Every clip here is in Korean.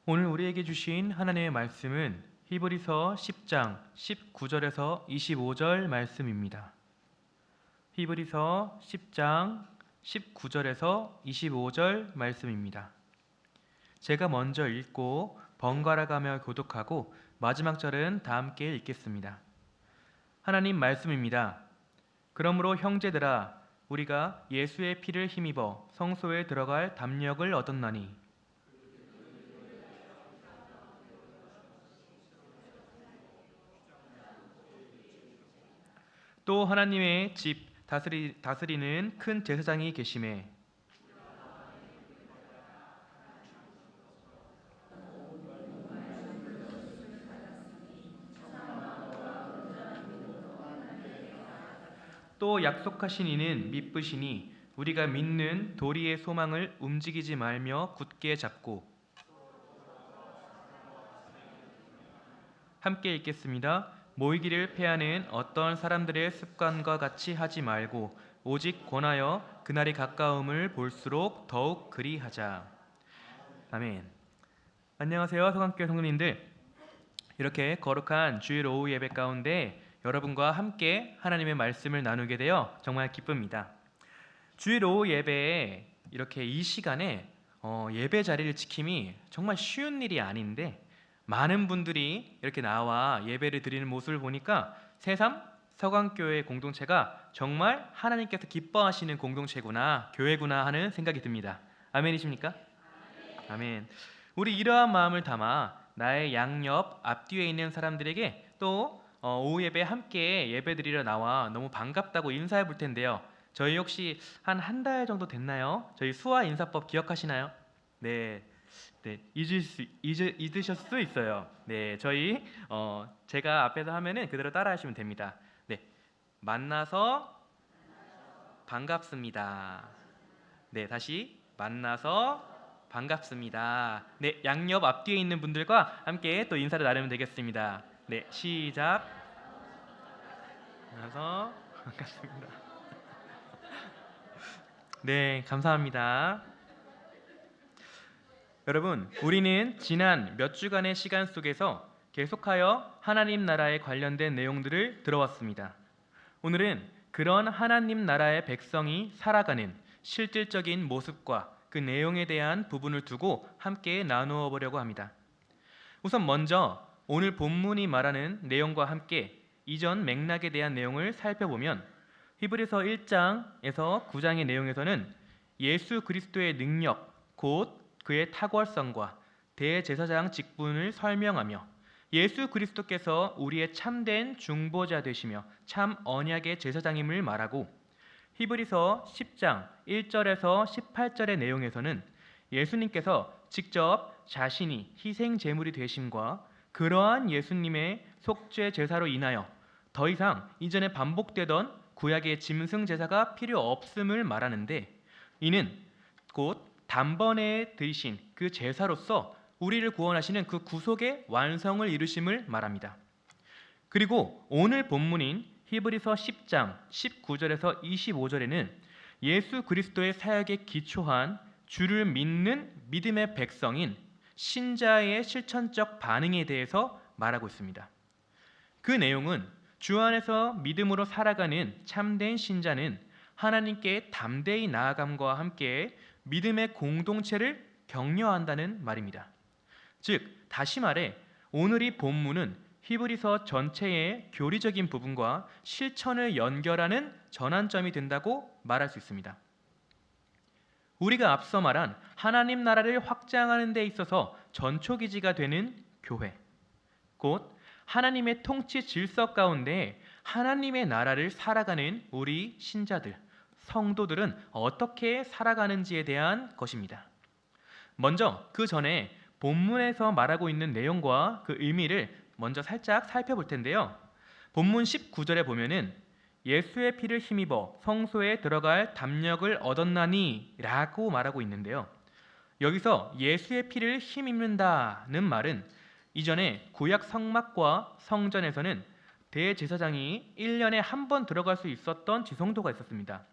오늘 우리에게 주신 하나님의 말씀은 히브리서 10장 19절에서 25절 말씀입니다. 히브리서 10장 19절에서 25절 말씀입니다. 제가 먼저 읽고 번갈아 가며 교독하고 마지막 절은 다 함께 읽겠습니다. 하나님 말씀입니다. 그러므로 형제들아, 우리가 예수의 피를 힘입어 성소에 들어갈 담력을 얻었나니 또 하나님의 집 다스리는 큰 제사장이 계심에 또 약속하신 이는 믿으시니 우리가 믿는 도리의 소망을 움직이지 말며 굳게 잡고 함께 읽겠습니다. 모이기를 패하는 어떤 사람들의 습관과 같이 하지 말고 오직 권하여 그날이 가까움을 볼수록 더욱 그리하자. 아멘. 안녕하세요, 성안교회 성도님들. 이렇게 거룩한 주일 오후 예배 가운데 여러분과 함께 하나님의 말씀을 나누게 되어 정말 기쁩니다. 주일 오후 예배에 이렇게 이 시간에 예배 자리를 지킴이 정말 쉬운 일이 아닌데 많은 분들이 이렇게 나와 예배를 드리는 모습을 보니까 새삼 서강교회 공동체가 정말 하나님께서 기뻐하시는 공동체구나, 교회구나 하는 생각이 듭니다. 아멘이십니까? 아멘. 우리 이러한 마음을 담아 나의 양옆 앞뒤에 있는 사람들에게 또 오후 예배에 함께 예배 드리러 나와 너무 반갑다고 인사해 볼 텐데요. 저희 혹시 한 달 정도 됐나요? 저희 수화 인사법 기억하시나요? 네. 네, 잊으실 수 있어요. 네, 저희 제가 앞에서 하면은 그대로 따라하시면 됩니다. 네, 만나서 반갑습니다. 네, 다시 만나서 반갑습니다. 네, 양옆 앞뒤에 있는 분들과 함께 또 인사를 나누면 되겠습니다. 네, 시작. 만나서 반갑습니다. 네, 감사합니다. 여러분, 우리는 지난 몇 주간의 시간 속에서 계속하여 하나님 나라에 관련된 내용들을 들어왔습니다. 오늘은 그런 하나님 나라의 백성이 살아가는 실질적인 모습과 그 내용에 대한 부분을 두고 함께 나누어 보려고 합니다. 우선 먼저 오늘 본문이 말하는 내용과 함께 이전 맥락에 대한 내용을 살펴보면 히브리서 1장에서 9장의 내용에서는 예수 그리스도의 능력, 곧 그의 탁월성과 대제사장 직분을 설명하며 예수 그리스도께서 우리의 참된 중보자 되시며 참 언약의 제사장임을 말하고 히브리서 10장 1절에서 18절의 내용에서는 예수님께서 직접 자신이 희생 제물이 되심과 그러한 예수님의 속죄 제사로 인하여 더 이상 이전에 반복되던 구약의 짐승 제사가 필요 없음을 말하는데 이는 곧 단번에 드리신 그 제사로서 우리를 구원하시는 그 구속의 완성을 이루심을 말합니다. 그리고 오늘 본문인 히브리서 10장 19절에서 25절에는 예수 그리스도의 사역에 기초한 주를 믿는 믿음의 백성인 신자의 실천적 반응에 대해서 말하고 있습니다. 그 내용은 주 안에서 믿음으로 살아가는 참된 신자는 하나님께 담대히 나아감과 함께 믿음의 공동체를 격려한다는 말입니다. 즉, 다시 말해 오늘 이 본문은 히브리서 전체의 교리적인 부분과 실천을 연결하는 전환점이 된다고 말할 수 있습니다. 우리가 앞서 말한 하나님 나라를 확장하는 데 있어서 전초기지가 되는 교회, 곧 하나님의 통치 질서 가운데 하나님의 나라를 살아가는 우리 신자들, 성도들은 어떻게 살아가는지에 대한 것입니다. 먼저 그 전에 본문에서 말하고 있는 내용과 그 의미를 먼저 살짝 살펴볼 텐데요. 본문 19절에 보면은 예수의 피를 힘입어 성소에 들어갈 담력을 얻었나니 라고 말하고 있는데요. 여기서 예수의 피를 힘입는다는 말은 이전에 구약 성막과 성전에서는 대제사장이 1년에 한 번 들어갈 수 있었던 지성도가 있었습니다.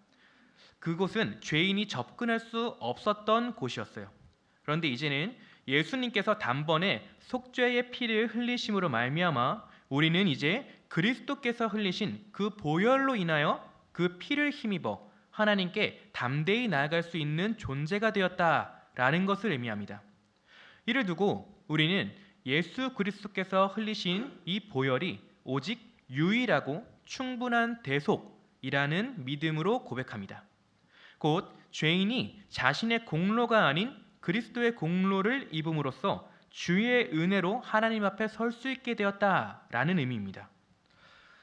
그곳은 죄인이 접근할 수 없었던 곳이었어요. 그런데 이제는 예수님께서 단번에 속죄의 피를 흘리심으로 말미암아 우리는 이제 그리스도께서 흘리신 그 보혈로 인하여 그 피를 힘입어 하나님께 담대히 나아갈 수 있는 존재가 되었다라는 것을 의미합니다. 이를 두고 우리는 예수 그리스도께서 흘리신 이 보혈이 오직 유일하고 충분한 대속이라는 믿음으로 고백합니다. 곧 죄인이 자신의 공로가 아닌 그리스도의 공로를 입음으로써 주의 은혜로 하나님 앞에 설 수 있게 되었다라는 의미입니다.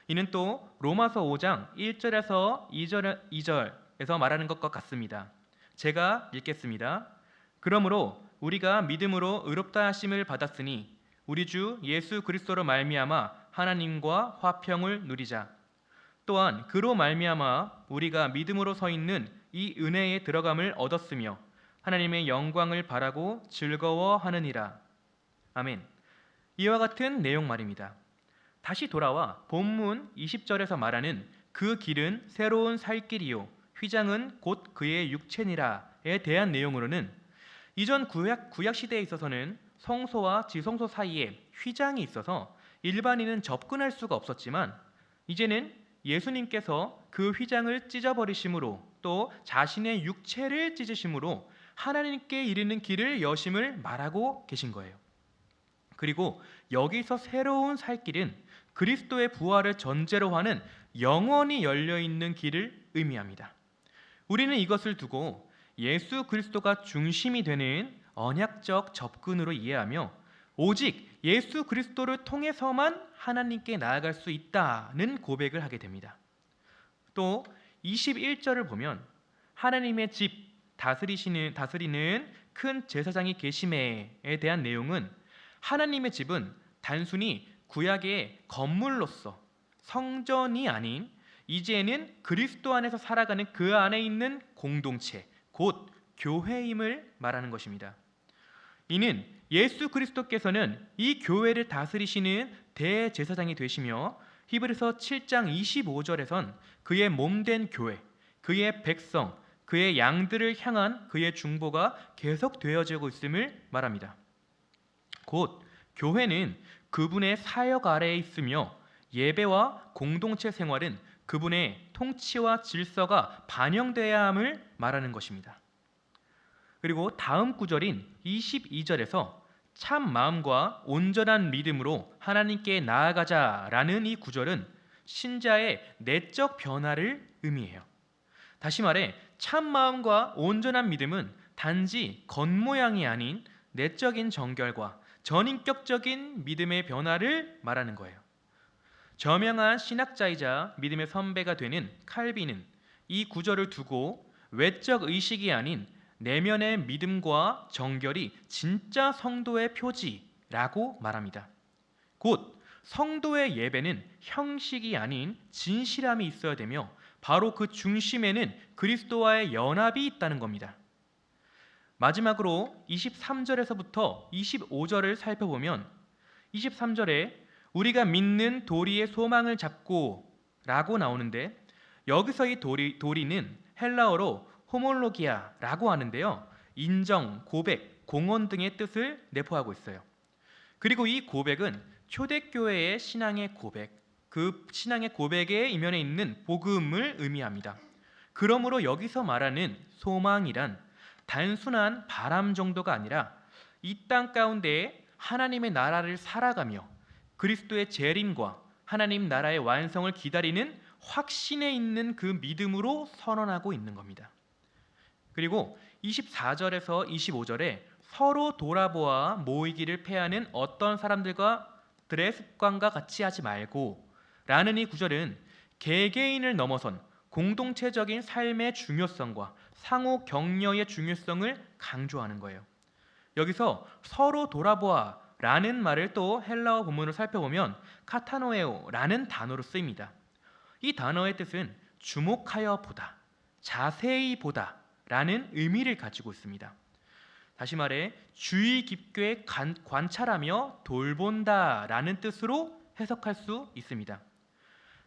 이는 또 로마서 5장 1절에서 2절에서 말하는 것과 같습니다. 제가 읽겠습니다. 그러므로 우리가 믿음으로 의롭다 하심을 받았으니 우리 주 예수 그리스도로 말미암아 하나님과 화평을 누리자. 또한 그로 말미암아 우리가 믿음으로 서 있는 이 은혜에 들어감을 얻었으며 하나님의 영광을 바라고 즐거워하느니라. 아멘. 이와 같은 내용 말입니다. 다시 돌아와 본문 20절에서 말하는 그 길은 새로운 살 길이요 휘장은 곧 그의 육체니라에 대한 내용으로는 이전 구약 시대에 있어서는 성소와 지성소 사이에 휘장이 있어서 일반인은 접근할 수가 없었지만 이제는 예수님께서 그 휘장을 찢어버리심으로 또 자신의 육체를 찢으심으로 하나님께 이르는 길을 여심을 말하고 계신 거예요. 그리고 여기서 새로운 살 길은 그리스도의 부활을 전제로 하는 영원히 열려있는 길을 의미합니다. 우리는 이것을 두고 예수 그리스도가 중심이 되는 언약적 접근으로 이해하며 오직 예수 그리스도를 통해서만 하나님께 나아갈 수 있다는 고백을 하게 됩니다. 또 21절을 보면 하나님의 집 다스리는 큰 제사장이 계심에에 대한 내용은 하나님의 집은 단순히 구약의 건물로서 성전이 아닌 이제는 그리스도 안에서 살아가는 그 안에 있는 공동체 곧 교회임을 말하는 것입니다. 이는 예수 그리스도께서는 이 교회를 다스리시는 대제사장이 되시며 히브리서 7장 25절에선 그의 몸된 교회, 그의 백성, 그의 양들을 향한 그의 중보가 계속되어지고 있음을 말합니다. 곧 교회는 그분의 사역 아래에 있으며 예배와 공동체 생활은 그분의 통치와 질서가 반영되어야 함을 말하는 것입니다. 그리고 다음 구절인 22절에서 참 마음과 온전한 믿음으로 하나님께 나아가자라는 이 구절은 신자의 내적 변화를 의미해요. 다시 말해 참 마음과 온전한 믿음은 단지 겉모양이 아닌 내적인 정결과 전인격적인 믿음의 변화를 말하는 거예요. 저명한 신학자이자 믿음의 선배가 되는 칼빈은 이 구절을 두고 외적 의식이 아닌 내면의 믿음과 정결이 진짜 성도의 표지라고 말합니다. 곧 성도의 예배는 형식이 아닌 진실함이 있어야 되며 바로 그 중심에는 그리스도와의 연합이 있다는 겁니다. 마지막으로 23절에서부터 25절을 살펴보면 23절에 우리가 믿는 도리의 소망을 잡고 라고 나오는데 여기서 이 도리는 헬라어로 호몰로기아라고 하는데요. 인정, 고백, 공언 등의 뜻을 내포하고 있어요. 그리고 이 고백은 초대교회의 신앙의 고백, 그 신앙의 고백의 이면에 있는 복음을 의미합니다. 그러므로 여기서 말하는 소망이란 단순한 바람 정도가 아니라 이 땅 가운데 하나님의 나라를 살아가며 그리스도의 재림과 하나님 나라의 완성을 기다리는 확신에 있는 그 믿음으로 선언하고 있는 겁니다. 그리고 24절에서 25절에 서로 돌아보아 모이기를 패하는 어떤 사람들의 습관과 같이 하지 말고 라는 이 구절은 개개인을 넘어선 공동체적인 삶의 중요성과 상호 격려의 중요성을 강조하는 거예요. 여기서 서로 돌아보아 라는 말을 또 헬라어 본문을 살펴보면 카타노에오라는 단어로 쓰입니다. 이 단어의 뜻은 주목하여 보다, 자세히 보다 라는 의미를 가지고 있습니다. 다시 말해 주의 깊게 관찰하며 돌본다 라는 뜻으로 해석할 수 있습니다.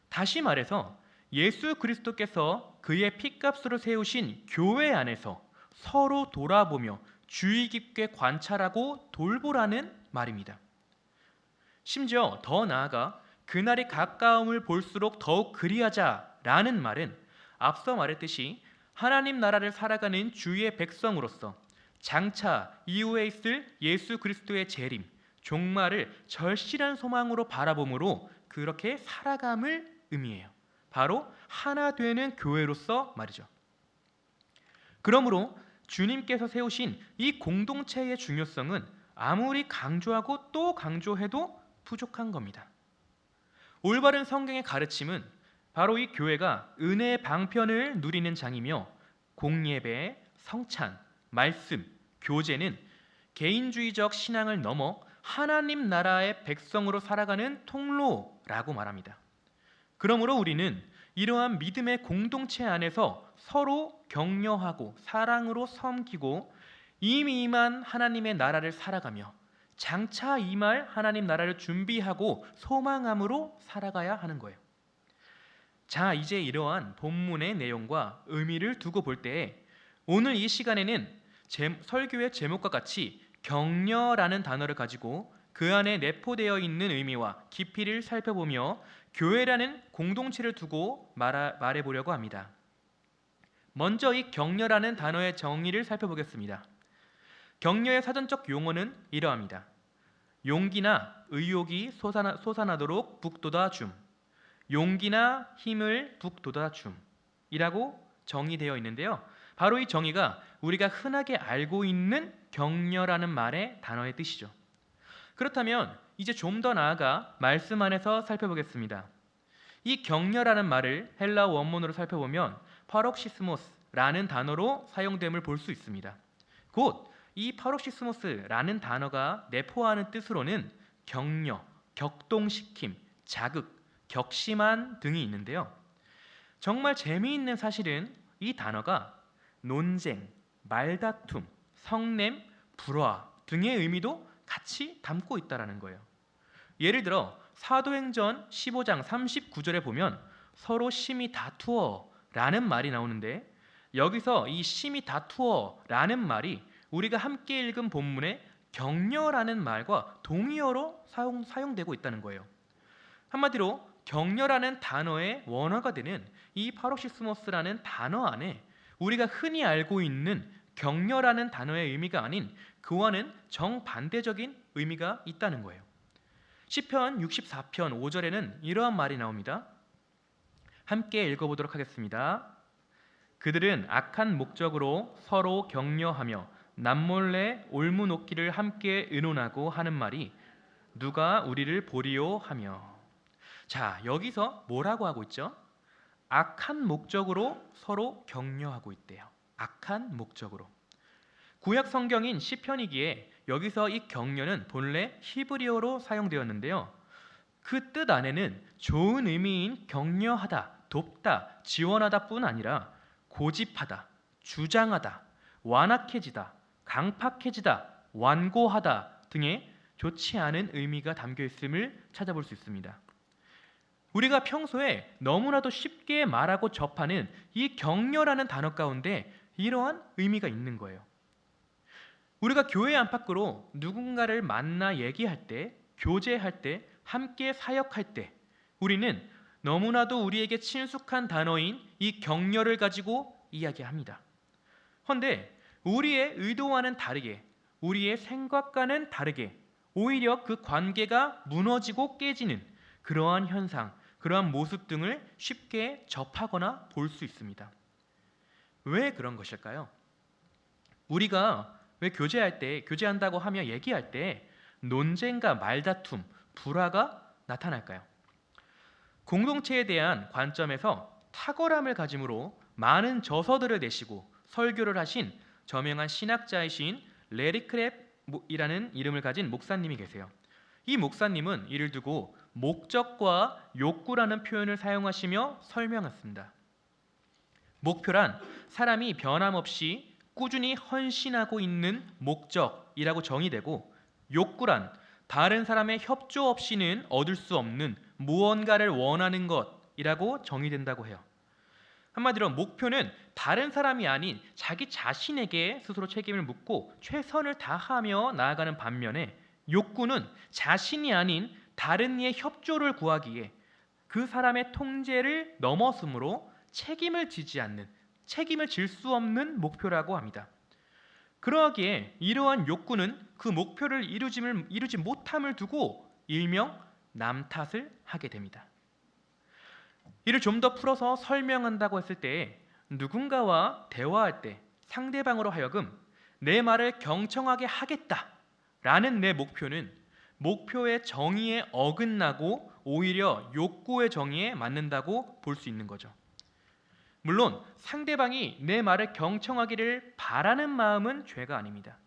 다시 말해서 예수 그리스도께서 그의 피값으로 세우신 교회 안에서 서로 돌아보며 주의 깊게 관찰하고 돌보라는 말입니다. 심지어 더 나아가 그날이 가까움을 볼수록 더욱 그리하자라는 말은 앞서 말했듯이 하나님 나라를 살아가는 주의 백성으로서 장차 이후에 있을 예수 그리스도의 재림, 종말을 절실한 소망으로 바라봄으로 그렇게 살아감을 의미해요. 바로 하나 되는 교회로서 말이죠. 그러므로 주님께서 세우신 이 공동체의 중요성은 아무리 강조하고 또 강조해도 부족한 겁니다. 올바른 성경의 가르침은 바로 이 교회가 은혜의 방편을 누리는 장이며 공예배, 성찬, 말씀, 교제는 개인주의적 신앙을 넘어 하나님 나라의 백성으로 살아가는 통로라고 말합니다. 그러므로 우리는 이러한 믿음의 공동체 안에서 서로 격려하고 사랑으로 섬기고 이미 임한 하나님의 나라를 살아가며 장차 임할 하나님 나라를 준비하고 소망함으로 살아가야 하는 거예요. 자, 이제 이러한 본문의 내용과 의미를 두고 볼 때 오늘 이 시간에는 설교의 제목과 같이 격려라는 단어를 가지고 그 안에 내포되어 있는 의미와 깊이를 살펴보며 교회라는 공동체를 두고 말해보려고 합니다. 먼저 이 격려라는 단어의 정의를 살펴보겠습니다. 격려의 사전적 용어는 이러합니다. 용기나 의욕이 솟아나도록 북돋아줌, 용기나 힘을 북돋아줌이라고 정의되어 있는데요. 바로 이 정의가 우리가 흔하게 알고 있는 격려라는 말의 단어의 뜻이죠. 그렇다면 이제 좀 더 나아가 말씀 안에서 살펴보겠습니다. 이 격려라는 말을 헬라 원문으로 살펴보면 파록시스모스라는 단어로 사용됨을 볼 수 있습니다. 곧 이 파록시스모스라는 단어가 내포하는 뜻으로는 격려, 격동시킴, 자극, 격심한 등이 있는데요. 정말 재미있는 사실은 이 단어가 논쟁, 말다툼, 성냄, 불화 등의 의미도 같이 담고 있다는 거예요. 예를 들어 사도행전 15장 39절에 보면 서로 심히 다투어 라는 말이 나오는데 여기서 이 심히 다투어 라는 말이 우리가 함께 읽은 본문의 격려라는 말과 동의어로 사용되고 있다는 거예요. 한마디로 격려라는 단어의 원어가 되는 이 파록시스모스라는 단어 안에 우리가 흔히 알고 있는 격려라는 단어의 의미가 아닌 그와는 정반대적인 의미가 있다는 거예요. 시편 64편 5절에는 이러한 말이 나옵니다. 함께 읽어보도록 하겠습니다. 그들은 악한 목적으로 서로 격려하며 남몰래 올무놓기를 함께 의논하고 하는 말이 누가 우리를 보리요 하며. 자, 여기서 뭐라고 하고 있죠? 악한 목적으로 서로 격려하고 있대요. 악한 목적으로. 구약 성경인 시편이기에 여기서 이 격려는 본래 히브리어로 사용되었는데요. 그 뜻 안에는 좋은 의미인 격려하다, 돕다, 지원하다 뿐 아니라 고집하다, 주장하다, 완악해지다, 강팍해지다, 완고하다 등의 좋지 않은 의미가 담겨 있음을 찾아볼 수 있습니다. 우리가 평소에 너무나도 쉽게 말하고 접하는 이 격려라는 단어 가운데 이러한 의미가 있는 거예요. 우리가 교회 안팎으로 누군가를 만나 얘기할 때, 교제할 때, 함께 사역할 때 우리는 너무나도 우리에게 친숙한 단어인 이 격려를 가지고 이야기합니다. 그런데 우리의 의도와는 다르게, 우리의 생각과는 다르게 오히려 그 관계가 무너지고 깨지는 그러한 현상, 그러한 모습 등을 쉽게 접하거나 볼 수 있습니다. 왜 그런 것일까요? 우리가 왜 교제한다고 하며 얘기할 때 논쟁과 말다툼, 불화가 나타날까요? 공동체에 대한 관점에서 탁월함을 가짐으로 많은 저서들을 내시고 설교를 하신 저명한 신학자이신 레리 크랩이라는 이름을 가진 목사님이 계세요. 이 목사님은 이를 두고 목적과 욕구라는 표현을 사용하시며 설명했습니다. 목표란 사람이 변함없이 꾸준히 헌신하고 있는 목적이라고 정의되고, 욕구란 다른 사람의 협조 없이는 얻을 수 없는 무언가를 원하는 것이라고 정의된다고 해요. 한마디로 목표는 다른 사람이 아닌 자기 자신에게 스스로 책임을 묻고 최선을 다하며 나아가는 반면에 욕구는 자신이 아닌 다른 이의 협조를 구하기에 그 사람의 통제를 넘어서므로 책임을 지지 않는, 책임을 질 수 없는 목표라고 합니다. 그러하기에 이러한 욕구는 그 목표를 이루지 못함을 두고 일명 남 탓을 하게 됩니다. 이를 좀 더 풀어서 설명한다고 했을 때 누군가와 대화할 때 상대방으로 하여금 내 말을 경청하게 하겠다라는 내 목표는 목표의 정의에 어긋나고 오히려 욕구의 정의에 맞는다고 볼 수 있는 거죠. 물론 상대방이 내 말을 경청하기를 바라는 마음은 죄가 아닙니다.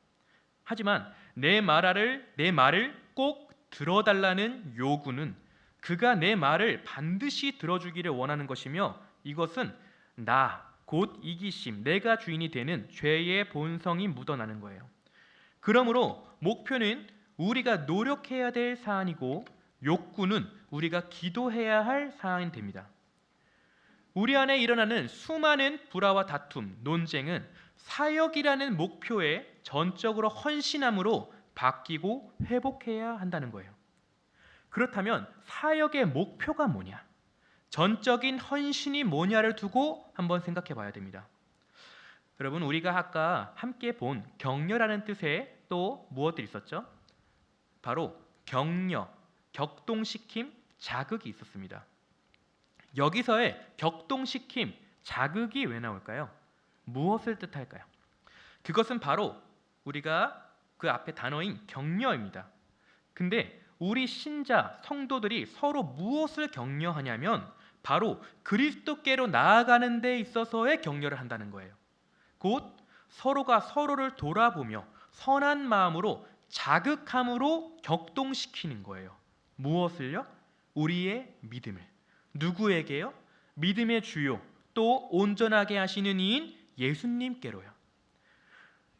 하지만 내 말을 꼭 들어달라는 요구는 그가 내 말을 반드시 들어주기를 원하는 것이며 이것은 곧 이기심, 내가 주인이 되는 죄의 본성이 묻어나는 거예요. 그러므로 목표는 우리가 노력해야 될 사안이고 욕구는 우리가 기도해야 할 사안이 됩니다. 우리 안에 일어나는 수많은 불화와 다툼, 논쟁은 사역이라는 목표에 전적으로 헌신함으로 바뀌고 회복해야 한다는 거예요. 그렇다면 사역의 목표가 뭐냐? 전적인 헌신이 뭐냐를 두고 한번 생각해 봐야 됩니다. 여러분, 우리가 아까 함께 본 격려라는 뜻에 또 무엇들이 있었죠? 바로 격려, 격동시킴, 자극이 있었습니다. 여기서의 격동시킴, 자극이 왜 나올까요? 무엇을 뜻할까요? 그것은 바로 우리가 그 앞에 단어인 격려입니다. 근데 우리 신자, 성도들이 서로 무엇을 격려하냐면 바로 그리스도께로 나아가는 데 있어서의 격려를 한다는 거예요. 곧 서로가 서로를 돌아보며 선한 마음으로 자극함으로 격동시키는 거예요. 무엇을요? 우리의 믿음을. 누구에게요? 믿음의 주요 또 온전하게 하시는 이인 예수님께로요.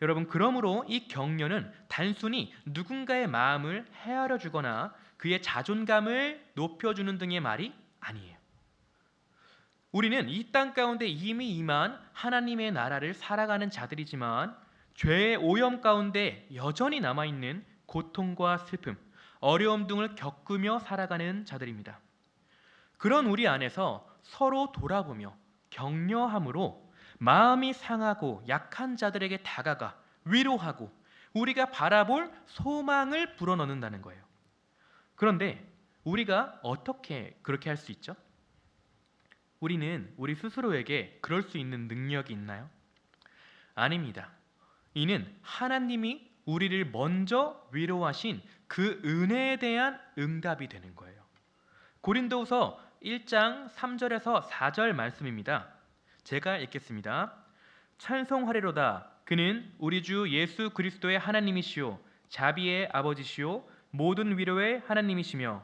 여러분, 그러므로 이 격려는 단순히 누군가의 마음을 헤아려 주거나 그의 자존감을 높여주는 등의 말이 아니에요. 우리는 이 땅 가운데 이미 임한 하나님의 나라를 살아가는 자들이지만 죄의 오염 가운데 여전히 남아있는 고통과 슬픔, 어려움 등을 겪으며 살아가는 자들입니다. 그런 우리 안에서 서로 돌아보며 격려함으로 마음이 상하고 약한 자들에게 다가가 위로하고 우리가 바라볼 소망을 불어넣는다는 거예요. 그런데 우리가 어떻게 그렇게 할 수 있죠? 우리는 우리 스스로에게 그럴 수 있는 능력이 있나요? 아닙니다. 이는 하나님이 우리를 먼저 위로하신 그 은혜에 대한 응답이 되는 거예요. 고린도후서 1장 3절에서 4절 말씀입니다. 제가 읽겠습니다. 찬송하리로다. 그는 우리 주 예수 그리스도의 하나님이시요 자비의 아버지시요 모든 위로의 하나님이시며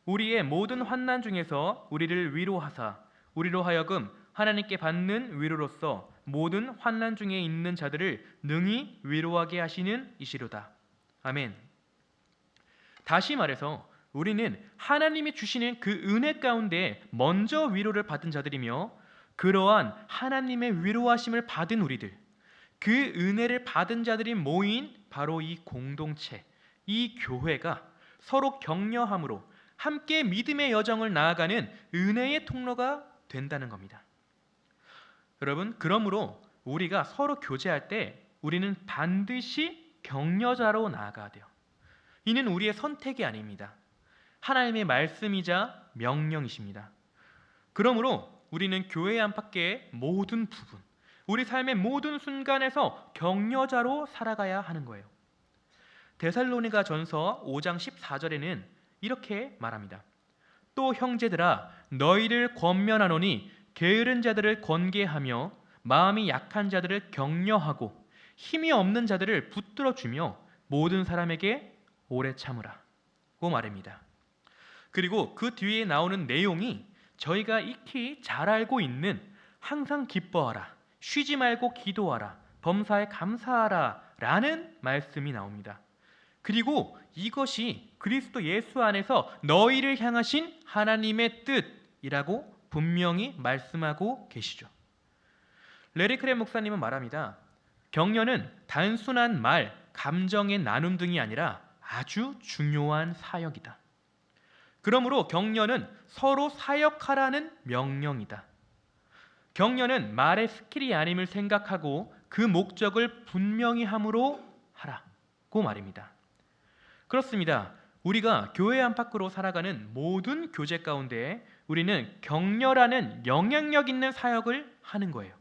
우리의 모든 환난 중에서 우리를 위로하사 우리로 하여금 하나님께 받는 위로로서 모든 환난 중에 있는 자들을 능히 위로하게 하시는 이시로다. 아멘. 다시 말해서 우리는 하나님이 주시는 그 은혜 가운데 먼저 위로를 받은 자들이며 그러한 하나님의 위로하심을 받은 우리들, 그 은혜를 받은 자들이 모인 바로 이 공동체, 이 교회가 서로 격려함으로 함께 믿음의 여정을 나아가는 은혜의 통로가 된다는 겁니다. 여러분, 그러므로 우리가 서로 교제할 때 우리는 반드시 격려자로 나아가야 돼요. 이는 우리의 선택이 아닙니다. 하나님의 말씀이자 명령이십니다. 그러므로 우리는 교회 안팎의 모든 부분, 우리 삶의 모든 순간에서 격려자로 살아가야 하는 거예요. 데살로니가 전서 5장 14절에는 이렇게 말합니다. 또 형제들아 너희를 권면하노니 게으른 자들을 권계하며 마음이 약한 자들을 격려하고 힘이 없는 자들을 붙들어 주며 모든 사람에게 오래 참으라고 말합니다. 그리고 그 뒤에 나오는 내용이 저희가 익히 잘 알고 있는 항상 기뻐하라, 쉬지 말고 기도하라, 범사에 감사하라 라는 말씀이 나옵니다. 그리고 이것이 그리스도 예수 안에서 너희를 향하신 하나님의 뜻이라고 분명히 말씀하고 계시죠. 레리 크랩 목사님은 말합니다. 격려는 단순한 말, 감정의 나눔 등이 아니라 아주 중요한 사역이다. 그러므로 격려는 서로 사역하라는 명령이다. 격려는 말의 스킬이 아님을 생각하고 그 목적을 분명히 함으로 하라고 말입니다. 그렇습니다. 우리가 교회 안팎으로 살아가는 모든 교제 가운데 우리는 격려라는 영향력 있는 사역을 하는 거예요.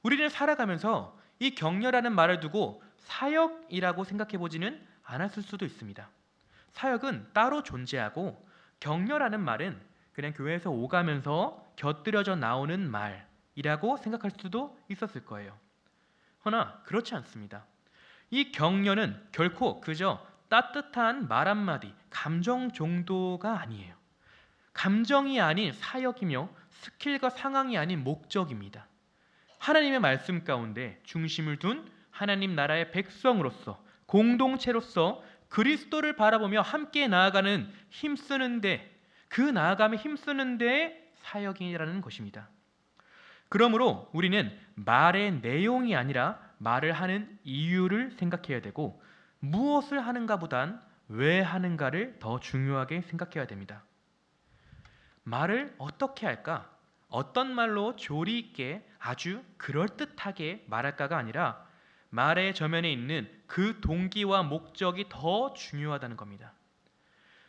우리는 살아가면서 이 격려라는 말을 두고 사역이라고 생각해 보지는 않았을 수도 있습니다. 사역은 따로 존재하고 격려라는 말은 그냥 교회에서 오가면서 곁들여져 나오는 말이라고 생각할 수도 있었을 거예요. 허나 그렇지 않습니다. 이 격려는 결코 그저 따뜻한 말 한마디, 감정 정도가 아니에요. 감정이 아닌 사역이며 스킬과 상황이 아닌 목적입니다. 하나님의 말씀 가운데 중심을 둔 하나님 나라의 백성으로서 공동체로서 그리스도를 바라보며 함께 나아가는 힘쓰는데 그 나아감에 힘쓰는 데의 사역이라는 것입니다. 그러므로 우리는 말의 내용이 아니라 말을 하는 이유를 생각해야 되고 무엇을 하는가보단 왜 하는가를 더 중요하게 생각해야 됩니다. 말을 어떻게 할까? 어떤 말로 조리 있게 아주 그럴듯하게 말할까가 아니라 말의 저면에 있는 그 동기와 목적이 더 중요하다는 겁니다.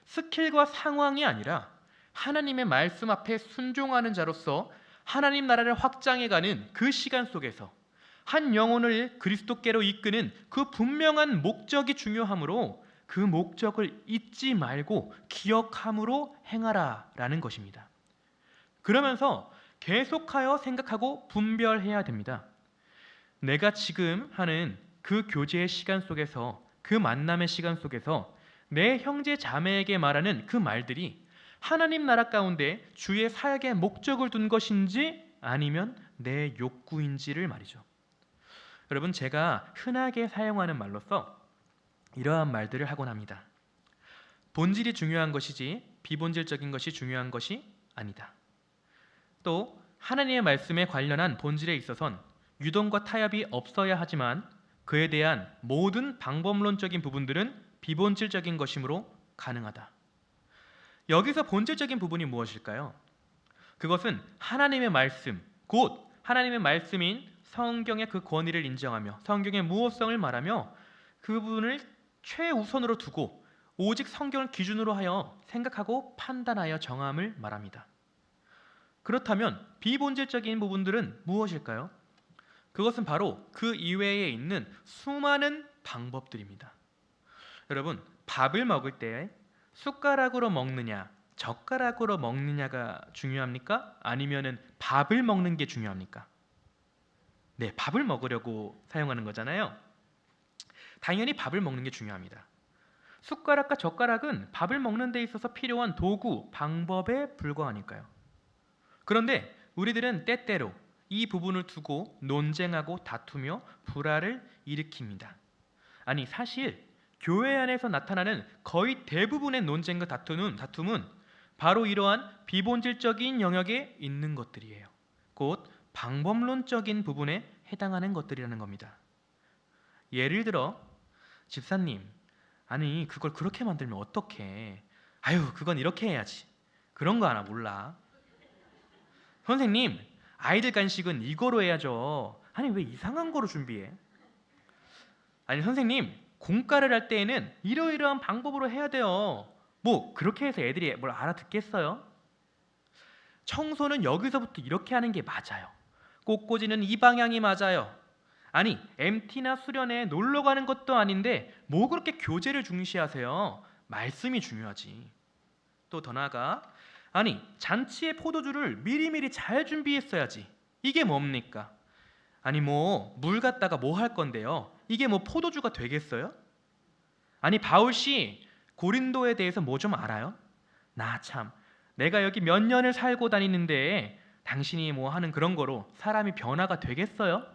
스킬과 상황이 아니라 하나님의 말씀 앞에 순종하는 자로서 하나님 나라를 확장해가는 그 시간 속에서 한 영혼을 그리스도께로 이끄는 그 분명한 목적이 중요하므로 그 목적을 잊지 말고 기억함으로 행하라라는 것입니다. 그러면서 계속하여 생각하고 분별해야 됩니다. 내가 지금 하는 그 교제의 시간 속에서 그 만남의 시간 속에서 내 형제 자매에게 말하는 그 말들이 하나님 나라 가운데 주의 사역의 목적을 둔 것인지 아니면 내 욕구인지를 말이죠. 여러분, 제가 흔하게 사용하는 말로서 이러한 말들을 하곤 합니다. 본질이 중요한 것이지 비본질적인 것이 중요한 것이 아니다. 또 하나님의 말씀에 관련한 본질에 있어선 유동과 타협이 없어야 하지만 그에 대한 모든 방법론적인 부분들은 비본질적인 것이므로 가능하다. 여기서 본질적인 부분이 무엇일까요? 그것은 하나님의 말씀, 곧 하나님의 말씀인 성경의 그 권위를 인정하며 성경의 무호성을 말하며 그 부분을 최우선으로 두고 오직 성경을 기준으로 하여 생각하고 판단하여 정함을 말합니다. 그렇다면 비본질적인 부분들은 무엇일까요? 그것은 바로 그 이외에 있는 수많은 방법들입니다. 여러분, 밥을 먹을 때 숟가락으로 먹느냐 젓가락으로 먹느냐가 중요합니까? 아니면은 밥을 먹는 게 중요합니까? 네, 밥을 먹으려고 사용하는 거잖아요. 당연히 밥을 먹는 게 중요합니다. 숟가락과 젓가락은 밥을 먹는 데 있어서 필요한 도구, 방법에 불과하니까요. 그런데 우리들은 때때로 이 부분을 두고 논쟁하고 다투며 불화를 일으킵니다. 아니, 사실 교회 안에서 나타나는 거의 대부분의 논쟁과 다툼은 바로 이러한 비본질적인 영역에 있는 것들이에요. 곧 방법론적인 부분에 해당하는 것들이라는 겁니다. 예를 들어 집사님, 아니 그걸 그렇게 만들면 어떡해? 아유, 그건 이렇게 해야지. 그런 거 하나 몰라. 선생님, 아이들 간식은 이거로 해야죠. 아니 왜 이상한 거로 준비해? 아니 선생님, 공과를 할 때에는 이러이러한 방법으로 해야 돼요. 뭐 그렇게 해서 애들이 뭘 알아듣겠어요? 청소는 여기서부터 이렇게 하는 게 맞아요. 꽃꽂이는 이 방향이 맞아요. 아니, MT나 수련회에 놀러 가는 것도 아닌데 뭐 그렇게 교제를 중시하세요? 말씀이 중요하지. 또 더 나아가, 아니 잔치의 포도주를 미리미리 잘 준비했어야지. 이게 뭡니까? 아니 뭐 물 갖다가 뭐 할 건데요? 이게 뭐 포도주가 되겠어요? 아니 바울씨, 고린도에 대해서 뭐 좀 알아요? 나 참, 내가 여기 몇 년을 살고 다니는데 당신이 뭐 하는 그런 거로 사람이 변화가 되겠어요?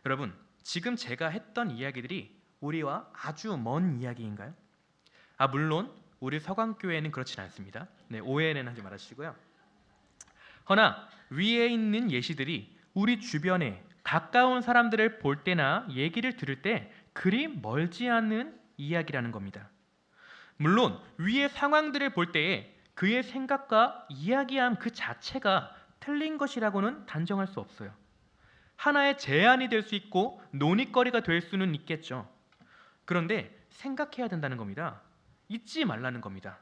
여러분, 지금 제가 했던 이야기들이 우리와 아주 먼 이야기인가요? 물론 우리 서강교회는 그렇진 않습니다. 네, 오해는 하지 말아주시고요. 허나 위에 있는 예시들이 우리 주변에 가까운 사람들을 볼 때나 얘기를 들을 때 그리 멀지 않은 이야기라는 겁니다. 물론 위의 상황들을 볼 때에 그의 생각과 이야기함 그 자체가 틀린 것이라고는 단정할 수 없어요. 하나의 제안이 될 수 있고 논의거리가 될 수는 있겠죠. 그런데 생각해야 된다는 겁니다. 잊지 말라는 겁니다.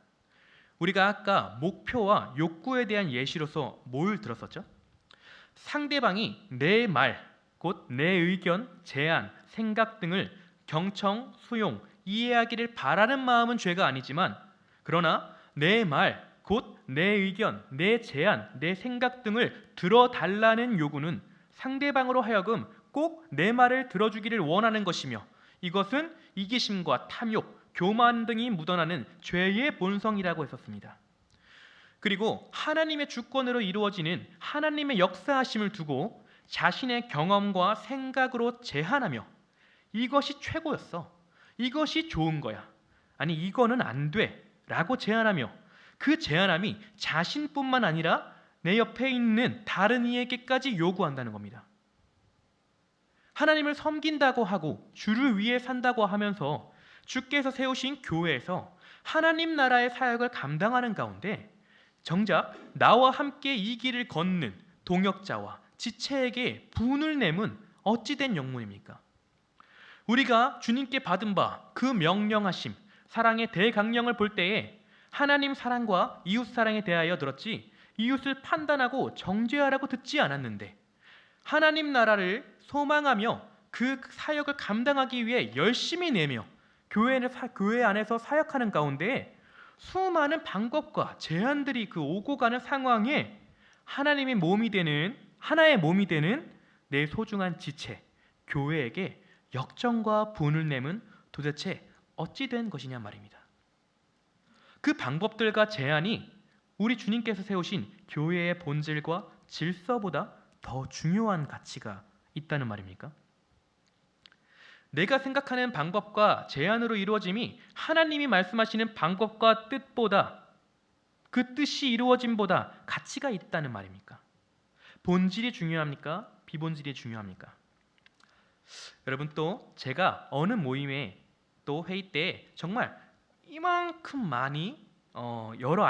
우리가 아까 목표와 욕구에 대한 예시로서 뭘 들었었죠? 상대방이 내 말, 곧 내 의견, 제안, 생각 등을 경청, 수용, 이해하기를 바라는 마음은 죄가 아니지만 그러나 내 말, 곧 내 의견, 내 제안, 내 생각 등을 들어달라는 요구는 상대방으로 하여금 꼭 내 말을 들어주기를 원하는 것이며 이것은 이기심과 탐욕, 교만 등이 묻어나는 죄의 본성이라고 했었습니다. 그리고 하나님의 주권으로 이루어지는 하나님의 역사하심을 두고 자신의 경험과 생각으로 제한하며 이것이 최고였어, 이것이 좋은 거야, 아니 이거는 안 돼 라고 제안하며 그 제안함이 자신뿐만 아니라 내 옆에 있는 다른 이에게까지 요구한다는 겁니다. 하나님을 섬긴다고 하고 주를 위해 산다고 하면서 주께서 세우신 교회에서 하나님 나라의 사역을 감당하는 가운데 정작 나와 함께 이 길을 걷는 동역자와 지체에게 분을 내면 어찌된 영문입니까? 우리가 주님께 받은 바 그 명령하심, 사랑의 대강령을 볼 때에 하나님 사랑과 이웃 사랑에 대하여 들었지 이웃을 판단하고 정죄하라고 듣지 않았는데 하나님 나라를 소망하며 그 사역을 감당하기 위해 열심히 내며 교회 안에서 사역하는 가운데 수많은 방법과 제안들이 그 오고 가는 상황에 하나님의 몸이 되는, 하나의 몸이 되는 내 소중한 지체, 교회에게 역정과 분을 내면 도대체 어찌 된 것이냐 말입니다. 그 방법들과 제안이 우리 주님께서 세우신 교회의 본질과 질서보다 더 중요한 가치가 있다는 말입니까? 내가 생각하는 방법과 제안으로 이루어짐이 하나님이 말씀하시는 방법과 뜻보다, 그 뜻이 이루어짐보다 가치가 있다는 말입니까? 본질이 중요합니까? 비본질이 중요합니까? 여러분, 또 제가 어느 모임에 또 회의 때 정말 이만큼 많이 여러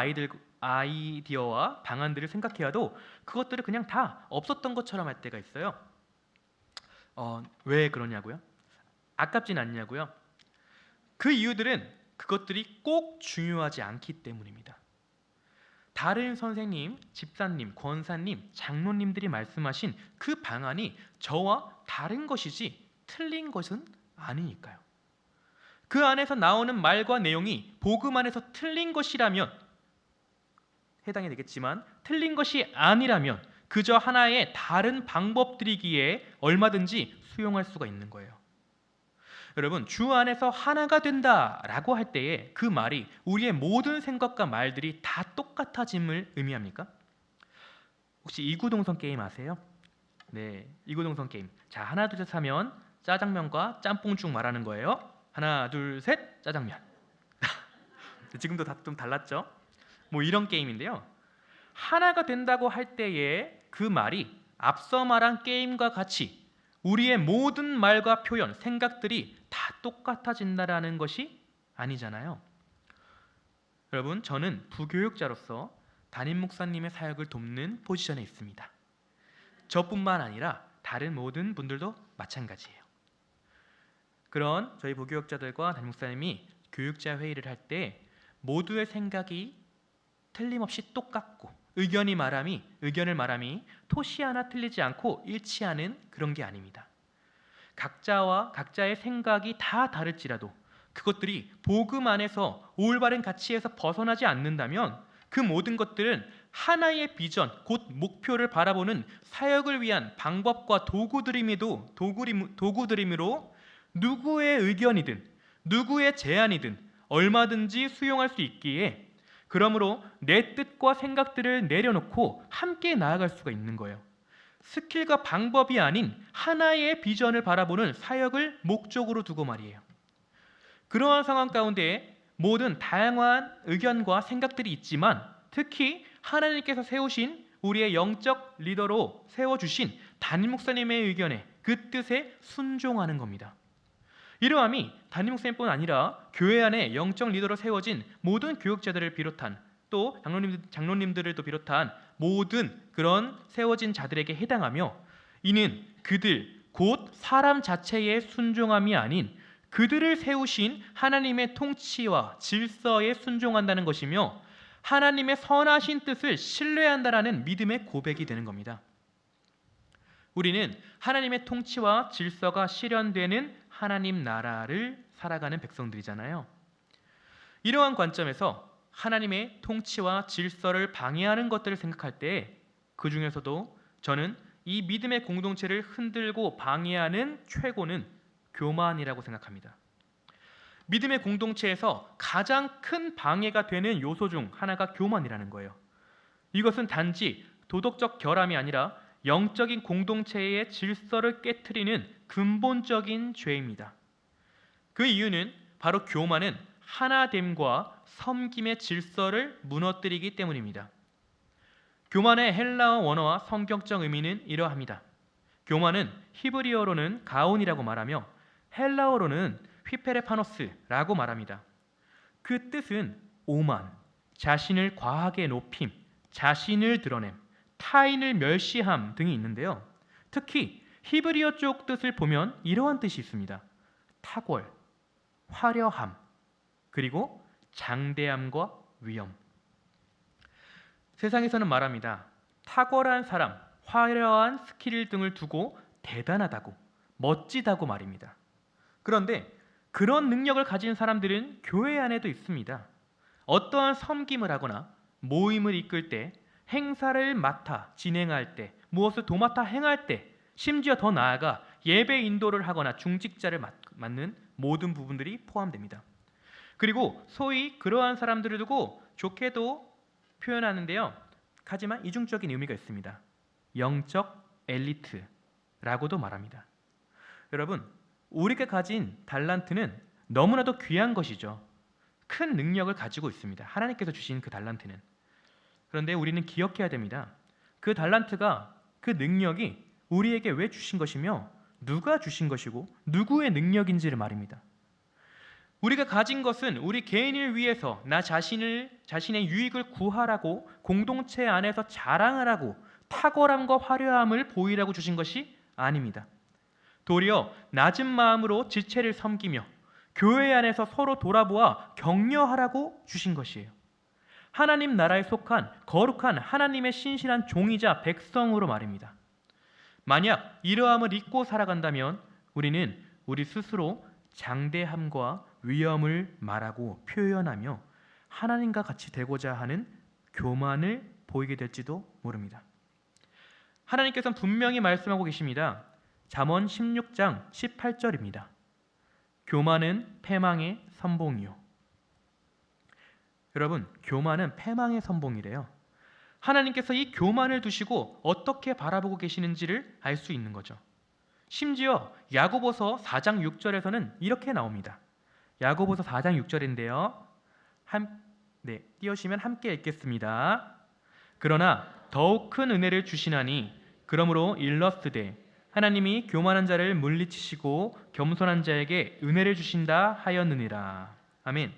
아이디어와 방안들을 생각해와도 그것들을 그냥 다 없었던 것처럼 할 때가 있어요. 왜 그러냐고요? 아깝진 않냐고요? 그 이유들은 그것들이 꼭 중요하지 않기 때문입니다. 다른 선생님, 집사님, 권사님, 장로님들이 말씀하신 그 방안이 저와 다른 것이지 틀린 것은 아니니까요. 그 안에서 나오는 말과 내용이 복음 안에서 틀린 것이라면 해당이 되겠지만 틀린 것이 아니라면 그저 하나의 다른 방법들이기에 얼마든지 수용할 수가 있는 거예요. 여러분, 주 안에서 하나가 된다라고 할 때에 그 말이 우리의 모든 생각과 말들이 다 똑같아짐을 의미합니까? 혹시 이구동성 게임 아세요? 네, 이구동성 게임. 자, 하나 둘 셋 하면 짜장면과 짬뽕죽 말하는 거예요. 하나 둘 셋 짜장면. 지금도 다 좀 달랐죠? 뭐 이런 게임인데요. 하나가 된다고 할 때에 그 말이 앞서 말한 게임과 같이 우리의 모든 말과 표현, 생각들이 다 똑같아진다라는 것이 아니잖아요. 여러분, 저는 부교육자로서 담임 목사님의 사역을 돕는 포지션에 있습니다. 저뿐만 아니라 다른 모든 분들도 마찬가지예요. 그런 저희 부교육자들과 담임 목사님이 교육자 회의를 할 때 모두의 생각이 틀림없이 똑같고 의견을 말함이 토시 하나 틀리지 않고 일치하는 그런 게 아닙니다. 각자의 생각이 다 다를지라도 그것들이 복음 안에서 올바른 가치에서 벗어나지 않는다면 그 모든 것들은 하나의 비전, 곧 목표를 바라보는 사역을 위한 방법과 도구들임으로 누구의 의견이든 누구의 제안이든 얼마든지 수용할 수 있기에 그러므로 내 뜻과 생각들을 내려놓고 함께 나아갈 수가 있는 거예요. 스킬과 방법이 아닌 하나의 비전을 바라보는 사역을 목적으로 두고 말이에요. 그러한 상황 가운데 모든 다양한 의견과 생각들이 있지만 특히 하나님께서 세우신 우리의 영적 리더로 세워주신 담임 목사님의 의견에 그 뜻에 순종하는 겁니다. 이러함이 담임 목사님뿐 아니라 교회 안에 영적 리더로 세워진 모든 교육자들을 비롯한 또 장로님들을 또 비롯한 모든 그런 세워진 자들에게 해당하며 이는 그들 곧 사람 자체의 순종함이 아닌 그들을 세우신 하나님의 통치와 질서에 순종한다는 것이며 하나님의 선하신 뜻을 신뢰한다라는 믿음의 고백이 되는 겁니다. 우리는 하나님의 통치와 질서가 실현되는 하나님 나라를 살아가는 백성들이잖아요. 이러한 관점에서 하나님의 통치와 질서를 방해하는 것들을 생각할 때 그 중에서도 저는 이 믿음의 공동체를 흔들고 방해하는 최고는 교만이라고 생각합니다. 믿음의 공동체에서 가장 큰 방해가 되는 요소 중 하나가 교만이라는 거예요. 이것은 단지 도덕적 결함이 아니라 영적인 공동체의 질서를 깨트리는 근본적인 죄입니다. 그 이유는 바로 교만은 하나됨과 섬김의 질서를 무너뜨리기 때문입니다. 교만의 헬라어 원어와 성경적 의미는 이러합니다. 교만은 히브리어로는 가온이라고 말하며 헬라어로는 휘페레파노스라고 말합니다. 그 뜻은 오만, 자신을 과하게 높임, 자신을 드러냄, 타인을 멸시함 등이 있는데요. 특히 히브리어 쪽 뜻을 보면 이러한 뜻이 있습니다. 탁월, 화려함, 그리고 장대함과 위엄. 세상에서는 말합니다. 탁월한 사람, 화려한 스킬 등을 두고 대단하다고, 멋지다고 말입니다. 그런데 그런 능력을 가진 사람들은 교회 안에도 있습니다. 어떠한 섬김을 하거나 모임을 이끌 때, 행사를 맡아 진행할 때, 무엇을 도맡아 행할 때, 심지어 더 나아가 예배 인도를 하거나 중직자를 맡는 모든 부분들이 포함됩니다. 그리고 소위 그러한 사람들을 두고 좋게도 표현하는데요. 하지만 이중적인 의미가 있습니다. 영적 엘리트라고도 말합니다. 여러분, 우리가 가진 달란트는 너무나도 귀한 것이죠. 큰 능력을 가지고 있습니다. 하나님께서 주신 그 달란트는. 그런데 우리는 기억해야 됩니다. 그 달란트가, 그 능력이 우리에게 왜 주신 것이며 누가 주신 것이고 누구의 능력인지를 말입니다. 우리가 가진 것은 우리 개인을 위해서 나 자신의 유익을 구하라고 공동체 안에서 자랑하라고 탁월함과 화려함을 보이라고 주신 것이 아닙니다. 도리어 낮은 마음으로 지체를 섬기며 교회 안에서 서로 돌아보아 격려하라고 주신 것이에요. 하나님 나라에 속한 거룩한 하나님의 신실한 종이자 백성으로 말입니다. 만약 이러함을 잊고 살아간다면 우리는 우리 스스로 장대함과 위엄을 말하고 표현하며 하나님과 같이 되고자 하는 교만을 보이게 될지도 모릅니다. 하나님께서는 분명히 말씀하고 계십니다. 잠언 16장 18절입니다. 교만은 패망의 선봉이요. 여러분, 교만은 패망의 선봉이래요. 하나님께서 이 교만을 두시고 어떻게 바라보고 계시는지를 알 수 있는 거죠. 심지어 야고보서 4장 6절에서는 이렇게 나옵니다. 야고보서 4장 6절인데요. 띄우시면 함께 읽겠습니다. 그러나 더욱 큰 은혜를 주시나니 그러므로 일러스되 하나님이 교만한 자를 물리치시고 겸손한 자에게 은혜를 주신다 하였느니라. 아멘.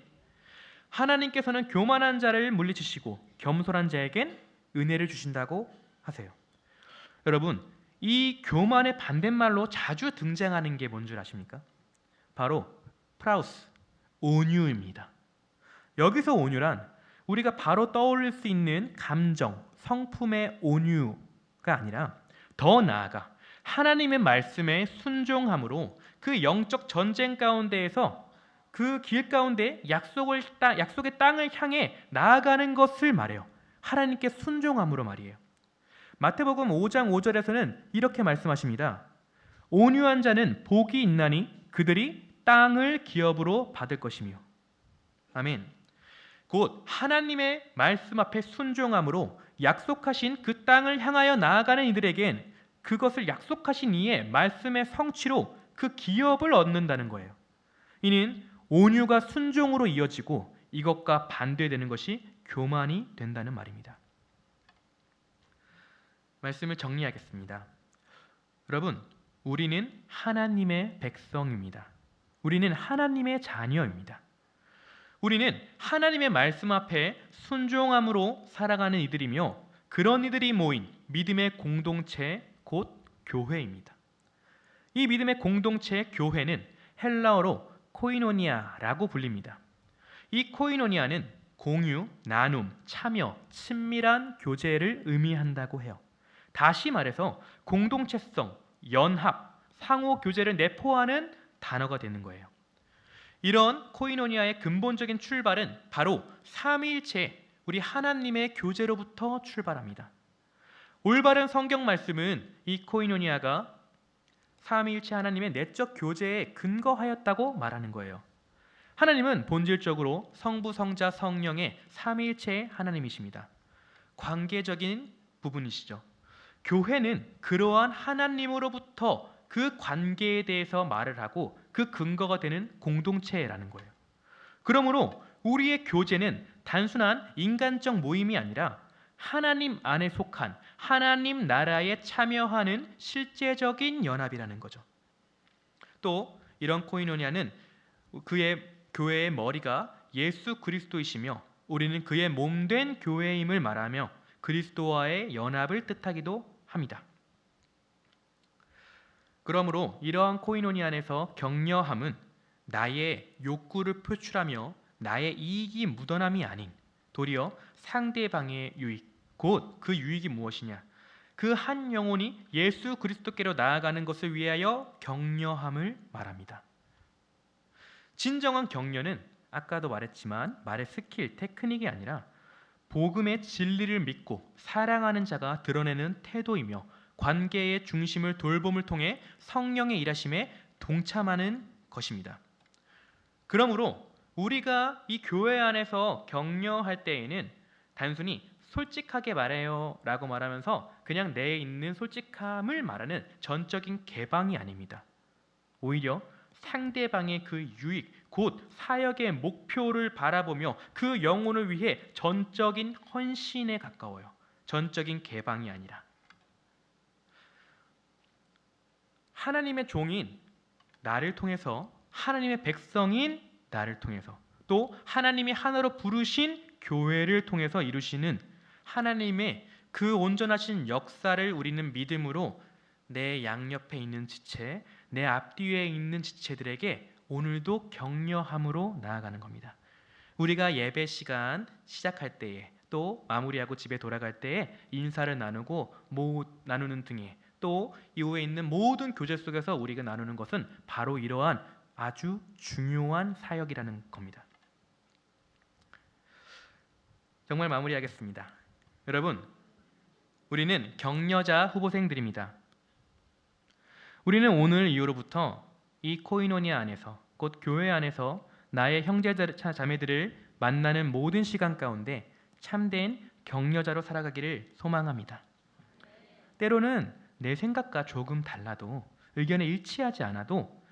하나님께서는 교만한 자를 물리치시고 겸손한 자에겐 은혜를 주신다고 하세요. 여러분, 이 교만의 반대말로 자주 등장하는 게 뭔 줄 아십니까? 바로 프라우스, 온유입니다. 여기서 온유란 우리가 바로 떠올릴 수 있는 감정, 성품의 온유가 아니라 더 나아가 하나님의 말씀에 순종함으로 그 영적 전쟁 가운데에서 그 길 가운데 약속의 땅을 향해 나아가는 것을 말해요. 하나님께 순종함으로 말이에요. 마태복음 5장 5절에서는 이렇게 말씀하십니다. 온유한 자는 복이 있나니 그들이 땅을 기업으로 받을 것이며. 아멘. 곧 하나님의 말씀 앞에 순종함으로 약속하신 그 땅을 향하여 나아가는 이들에겐 그것을 약속하신 이의 말씀의 성취로 그 기업을 얻는다는 거예요. 이는 온유가 순종으로 이어지고 이것과 반대되는 것이 교만이 된다는 말입니다. 말씀을 정리하겠습니다. 여러분, 우리는 하나님의 백성입니다. 우리는 하나님의 자녀입니다. 우리는 하나님의 말씀 앞에 순종함으로 살아가는 이들이며 그런 이들이 모인 믿음의 공동체 곧 교회입니다. 이 믿음의 공동체 교회는 헬라어로 코이노니아라고 불립니다. 이 코이노니아는 공유, 나눔, 참여, 친밀한 교제를 의미한다고 해요. 다시 말해서 공동체성, 연합, 상호 교제를 내포하는 단어가 되는 거예요. 이런 코이노니아의 근본적인 출발은 바로 삼위일체 우리 하나님의 교제로부터 출발합니다. 올바른 성경 말씀은 이 코이노니아가 삼위일체 하나님의 내적 교제에 근거하였다고 말하는 거예요. 하나님은 본질적으로 성부, 성자, 성령의 삼위일체의 하나님이십니다. 관계적인 부분이시죠. 교회는 그러한 하나님으로부터 그 관계에 대해서 말을 하고 그 근거가 되는 공동체라는 거예요. 그러므로 우리의 교제는 단순한 인간적 모임이 아니라 하나님 안에 속한 하나님 나라에 참여하는 실제적인 연합이라는 거죠. 또 이런 코이노니아는 그의 교회의 머리가 예수 그리스도이시며 우리는 그의 몸된 교회임을 말하며 그리스도와의 연합을 뜻하기도 합니다. 그러므로 이러한 코이노니아 안에서 격려함은 나의 욕구를 표출하며 나의 이익이 묻어남이 아닌 도리어 상대방의 유익, 곧 그 유익이 무엇이냐? 그 한 영혼이 예수 그리스도께로 나아가는 것을 위하여 격려함을 말합니다. 진정한 격려는 아까도 말했지만 말의 스킬, 테크닉이 아니라 복음의 진리를 믿고 사랑하는 자가 드러내는 태도이며 관계의 중심을 돌봄을 통해 성령의 일하심에 동참하는 것입니다. 그러므로 우리가 이 교회 안에서 격려할 때에는 단순히 솔직하게 말해요 라고 말하면서 그냥 내에 있는 솔직함을 말하는 전적인 개방이 아닙니다. 오히려 상대방의 그 유익, 곧 사역의 목표를 바라보며 그 영혼을 위해 전적인 헌신에 가까워요. 전적인 개방이 아니라. 하나님의 종인 나를 통해서, 하나님의 백성인 나를 통해서, 또 하나님이 하나로 부르신 교회를 통해서 이루시는 하나님의 그 온전하신 역사를 우리는 믿음으로 내 양옆에 있는 지체, 내 앞뒤에 있는 지체들에게 오늘도 격려함으로 나아가는 겁니다. 우리가 예배 시간 시작할 때에 또 마무리하고 집에 돌아갈 때에 인사를 나누고 나누는 등의 또 이후에 있는 모든 교제 속에서 우리가 나누는 것은 바로 이러한 아주 중요한 사역이라는 겁니다. 정말 마무리하겠습니다. 여러분, 우리는 격려자 후보생들입니다. 우리는 오늘 이후로부터 이 코이노니아 안에서 곧 교회 안에서 나의 형제자매들을 만나는 모든 시간 가운데 참된 격려자로 살아가기를 소망합니다. 때로는 내 생각과 조금 달라도 의견에 일치하지 않아도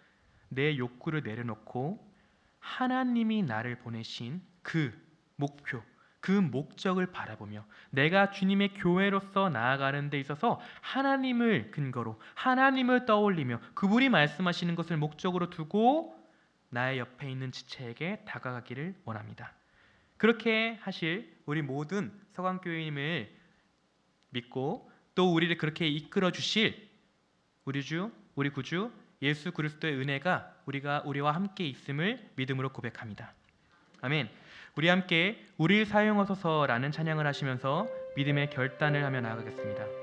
내 욕구를 내려놓고 하나님이 나를 보내신 그 목표, 그 목적을 바라보며 내가 주님의 교회로서 나아가는 데 있어서 하나님을 근거로 하나님을 떠올리며 그분이 말씀하시는 것을 목적으로 두고 나의 옆에 있는 지체에게 다가가기를 원합니다. 그렇게 하실 우리 모든 서강교회님을 믿고 또 우리를 그렇게 이끌어 주실 우리 주, 우리 구주 예수 그리스도의 은혜가 우리와 함께 있음을 믿음으로 고백합니다. 아멘. 우리 함께 우리를 사용하소서라는 찬양을 하시면서 믿음의 결단을 하며 나아가겠습니다.